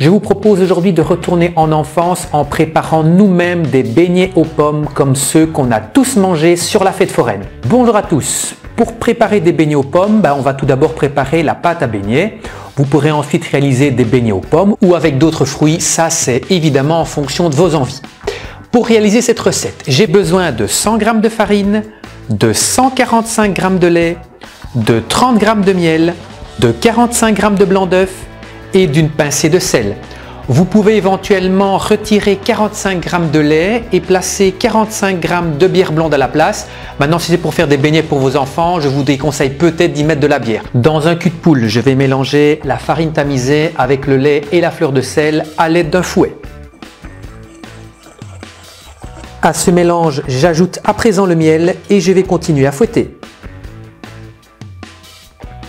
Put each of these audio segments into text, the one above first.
Je vous propose aujourd'hui de retourner en enfance en préparant nous-mêmes des beignets aux pommes comme ceux qu'on a tous mangés sur la fête foraine. Bonjour à tous. Pour préparer des beignets aux pommes, on va tout d'abord préparer la pâte à beignets. Vous pourrez ensuite réaliser des beignets aux pommes ou avec d'autres fruits, ça c'est évidemment en fonction de vos envies. Pour réaliser cette recette, j'ai besoin de 100 g de farine, de 145 g de lait, de 30 g de miel, de 45 g de blanc d'œuf et d'une pincée de sel. Vous pouvez éventuellement retirer 45 g de lait et placer 45 g de bière blonde à la place. Maintenant, si c'est pour faire des beignets pour vos enfants, je vous déconseille peut-être d'y mettre de la bière. Dans un cul de poule, je vais mélanger la farine tamisée avec le lait et la fleur de sel à l'aide d'un fouet. À ce mélange, j'ajoute à présent le miel et je vais continuer à fouetter.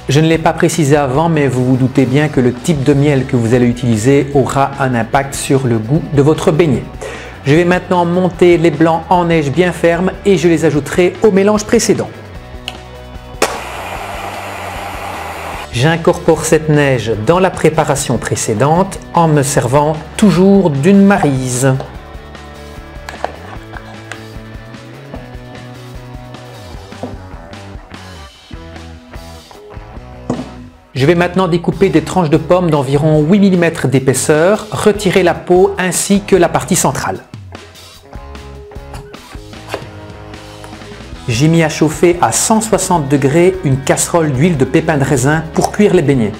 Je ne l'ai pas précisé avant, mais vous vous doutez bien que le type de miel que vous allez utiliser aura un impact sur le goût de votre beignet. Je vais maintenant monter les blancs en neige bien ferme et je les ajouterai au mélange précédent. J'incorpore cette neige dans la préparation précédente en me servant toujours d'une maryse. Je vais maintenant découper des tranches de pommes d'environ 8 mm d'épaisseur, retirer la peau ainsi que la partie centrale. J'ai mis à chauffer à 160 degrés une casserole d'huile de pépins de raisin pour cuire les beignets.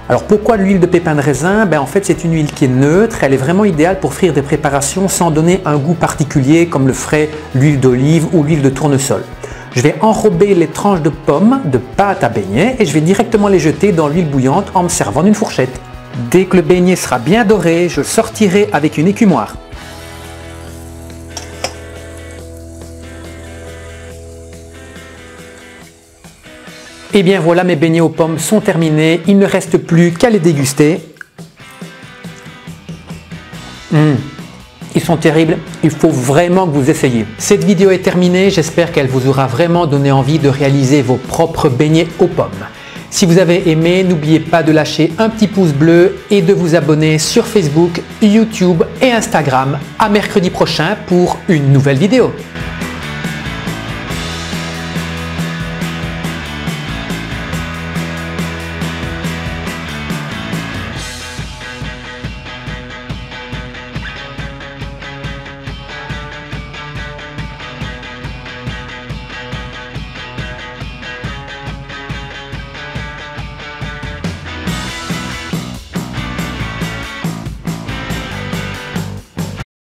Alors pourquoi l'huile de pépins de raisin? En fait c'est une huile qui est neutre, elle est vraiment idéale pour frire des préparations sans donner un goût particulier comme le ferait l'huile d'olive ou l'huile de tournesol. Je vais enrober les tranches de pommes de pâte à beignets et je vais directement les jeter dans l'huile bouillante en me servant d'une fourchette. Dès que le beignet sera bien doré, je le sortirai avec une écumoire. Et bien voilà, mes beignets aux pommes sont terminés, il ne reste plus qu'à les déguster. Ils sont terribles, il faut vraiment que vous essayiez. Cette vidéo est terminée, j'espère qu'elle vous aura vraiment donné envie de réaliser vos propres beignets aux pommes. Si vous avez aimé, n'oubliez pas de lâcher un petit pouce bleu et de vous abonner sur Facebook, YouTube et Instagram. À mercredi prochain pour une nouvelle vidéo.